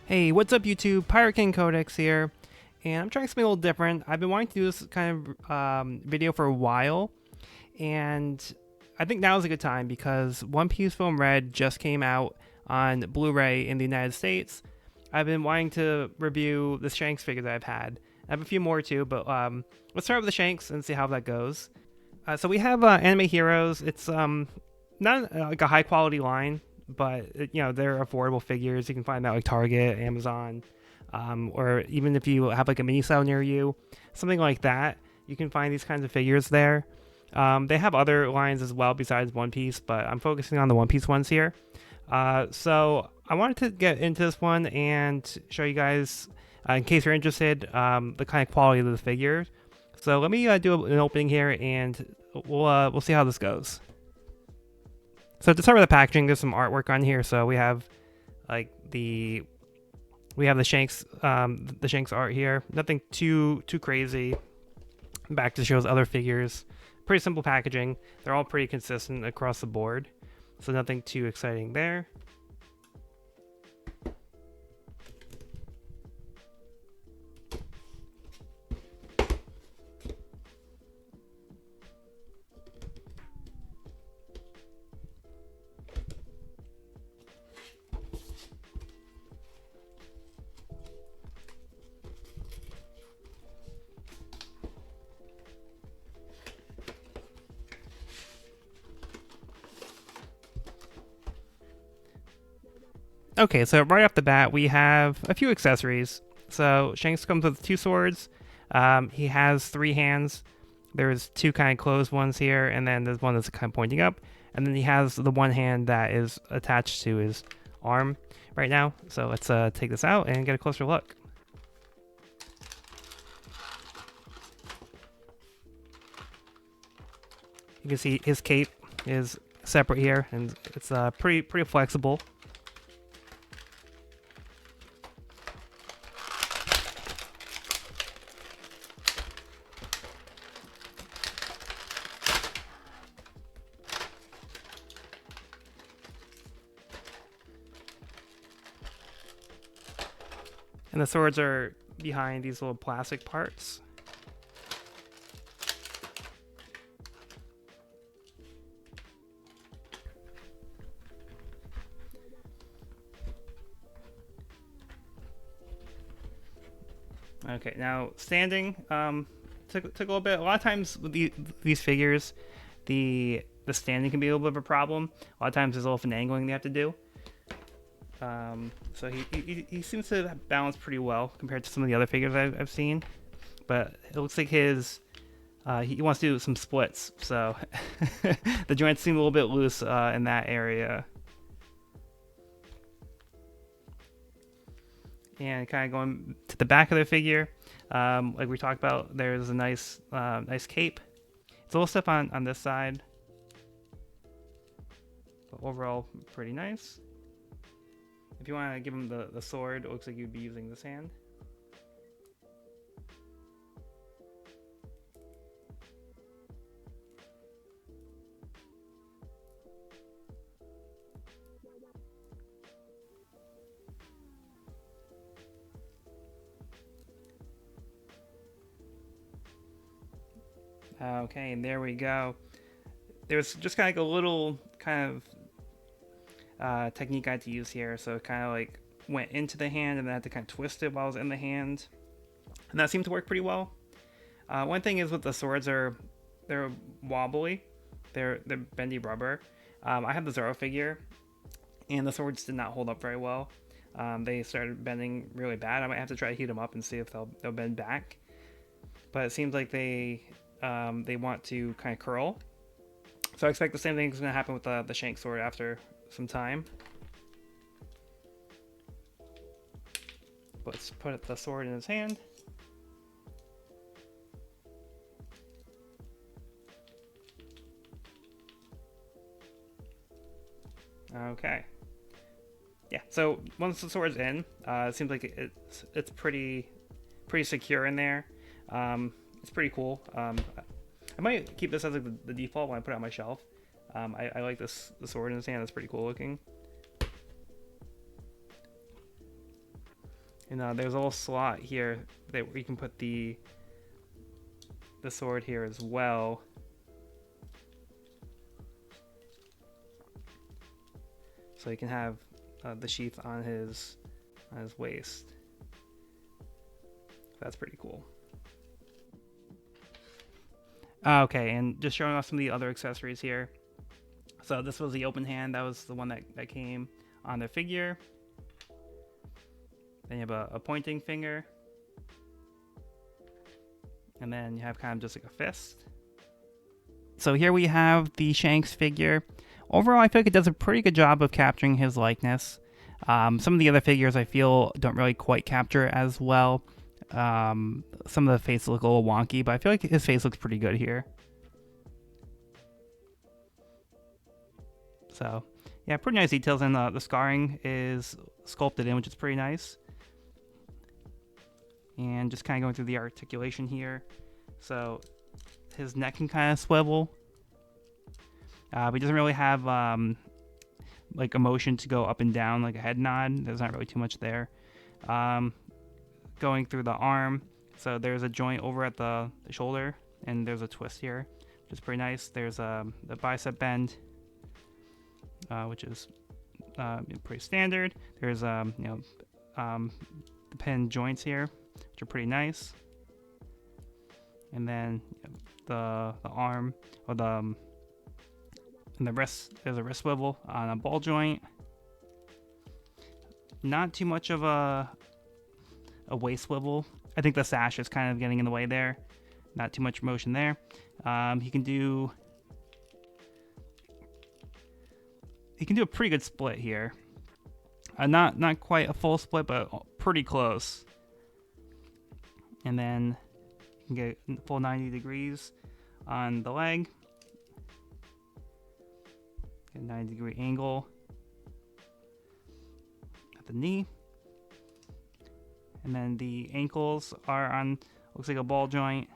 Hey, what's up YouTube? Pirate King Codex here, and I'm trying something a little different. I've been wanting to do this kind of video for a while, and I think now is a good time because One Piece Film Red just came out on Blu-ray in the United States. I've been wanting to review the Shanks figure that I've had. I have a few more too, but let's start with the Shanks and see how that goes. So we have Anime Heroes. It's not like a high quality line, but they're affordable figures. You can find that like Target, Amazon, or even if you have like a mini sale near you, something like that. You can find these kinds of figures there. They have other lines as well besides One Piece, but I'm focusing on the One Piece ones here. So I wanted to get into this one and show you guys, in case you're interested, the kind of quality of the figures. So let me do an opening here, and we'll see how this goes. So to start with the packaging, there's some artwork on here. So we have like the Shanks art here. Nothing too crazy. Back to shows other figures. Pretty simple packaging. They're all pretty consistent across the board. So nothing too exciting there. Okay, so right off the bat, we have a few accessories. So Shanks comes with two swords. He has three hands. There's two kind of closed ones here, and then there's one that's kind of pointing up. And then he has the one hand that is attached to his arm right now. So let's take this out and get a closer look. You can see his cape is separate here, and it's pretty flexible. And the swords are behind these little plastic parts. Okay, now standing took a little bit. A lot of times with these figures, the standing can be a little bit of a problem. A lot of times there's a little finagling they have to do. So he seems to balance pretty well compared to some of the other figures I've seen. But it looks like he wants to do some splits, so the joints seem a little bit loose in that area. And kind of going to the back of the figure, like we talked about, there's a nice cape. It's a little stiff on this side, but overall pretty nice. If you want to give him the sword, it looks like you'd be using this hand. Okay, and there we go. There's just kind of like a little kind of technique I had to use here. So it kind of like went into the hand and then I had to kind of twist it while I was in the hand. And that seemed to work pretty well. One thing is with the swords, they're wobbly. They're bendy rubber. I have the Zoro figure, and the swords did not hold up very well. They started bending really bad. I might have to try to heat them up and see if they'll bend back. But it seems like they want to kind of curl. So I expect the same thing is going to happen with the Shank sword after some time. Let's put the sword in his hand. Okay. Yeah, so once the sword's in, it seems like it's pretty secure in there. It's pretty cool. I might keep this as like the default when I put it on my shelf. I like the sword in his hand. It's pretty cool looking. And there's a little slot here that we can put the sword here as well. So you can have the sheath on his waist. That's pretty cool. Okay, and just showing off some of the other accessories here. So this was the open hand. That was the one that came on the figure. Then you have a pointing finger. And then you have kind of just like a fist. So here we have the Shanks figure. Overall, I feel like it does a pretty good job of capturing his likeness. Some of the other figures I feel don't really quite capture as well. Some of the faces look a little wonky, but I feel like his face looks pretty good here. So, yeah, pretty nice details, and the scarring is sculpted in, which is pretty nice. And just kind of going through the articulation here. So, his neck can kind of swivel. But he doesn't really have like a motion to go up and down, like a head nod. There's not really too much there. Going through the arm, so there's a joint over at the shoulder, and there's a twist here, which is pretty nice. There's the bicep bend, which is pretty standard. There's the pin joints here, which are pretty nice. And then the arm, or and the wrist, there's a wrist swivel on a ball joint. Not too much of a waist swivel. I think the sash is kind of getting in the way there. Not too much motion there. He can do a pretty good split here. Not quite a full split, but pretty close. And then you can get full 90 degrees on the leg. Get a 90-degree angle at the knee. And then the ankles are on, looks like a ball joint.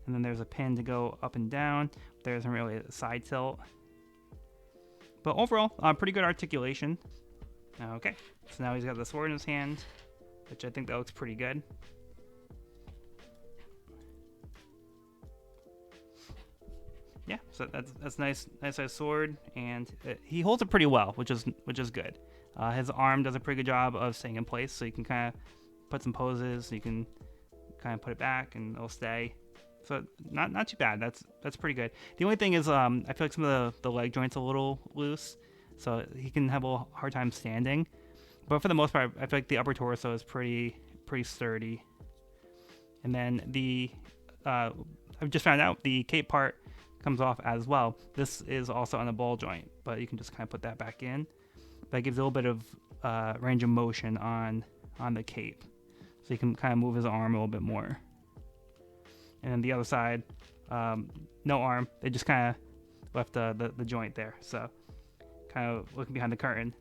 And then there's a pin to go up and down. There isn't really a side tilt. But overall, pretty good articulation. Okay, so now he's got the sword in his hand, which I think that looks pretty good. Yeah, so that's nice size sword, and he holds it pretty well, which is good. His arm does a pretty good job of staying in place, so you can kind of put some poses. You can kind of put it back, and it'll stay. So not too bad. That's pretty good. The only thing is, I feel like some of the leg joints a little loose, so he can have a hard time standing. But for the most part, I feel like the upper torso is pretty sturdy. And then I've just found out the cape part comes off as well. This is also on a ball joint, but you can just kind of put that back in. That gives a little bit of range of motion on the cape, so you can kind of move his arm a little bit more. And then the other side, no arm. They just kind of left the joint there, so kind of looking behind the curtain.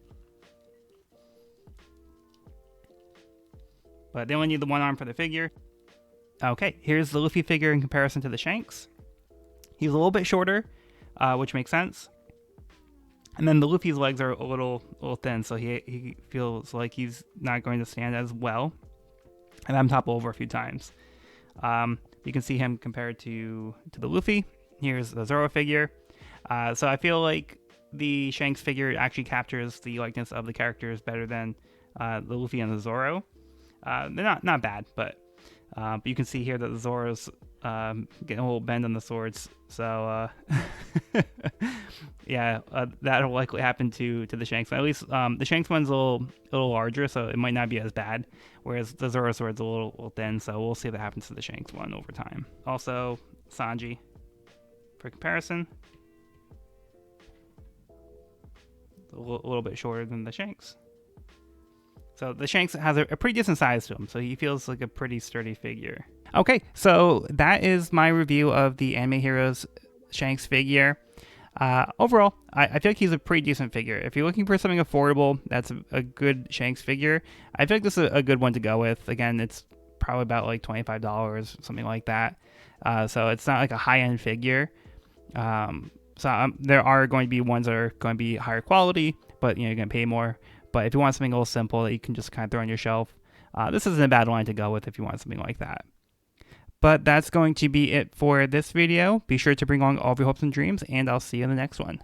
But they only need the one arm for the figure. Okay, here's the Luffy figure in comparison to the Shanks. He's a little bit shorter, which makes sense. And then the Luffy's legs are a little thin, so he feels like he's not going to stand as well. And I'm toppled over a few times. You can see him compared to the Luffy. Here's the Zoro figure. So I feel like the Shanks figure actually captures the likeness of the characters better than the Luffy and the Zoro. They're not bad, but you can see here that the Zoro's getting a little bend on the swords. So yeah, that'll likely happen to the Shanks. At least the Shanks one's a little larger, so it might not be as bad. Whereas the Zoro sword's a little thin, so we'll see if that happens to the Shanks one over time. Also, Sanji, for comparison, a little bit shorter than the Shanks. So the Shanks has a pretty decent size to him, so he feels like a pretty sturdy figure. Okay, so that is my review of the Anime Heroes Shanks figure. Overall, I feel like he's a pretty decent figure. If you're looking for something affordable, that's a good Shanks figure. I feel like this is a good one to go with. Again, it's probably about like $25, something like that. So it's not like a high-end figure. There are going to be ones that are going to be higher quality, but you're going to pay more. But if you want something a little simple that you can just kind of throw on your shelf, this isn't a bad line to go with if you want something like that. But that's going to be it for this video. Be sure to bring along all of your hopes and dreams, and I'll see you in the next one.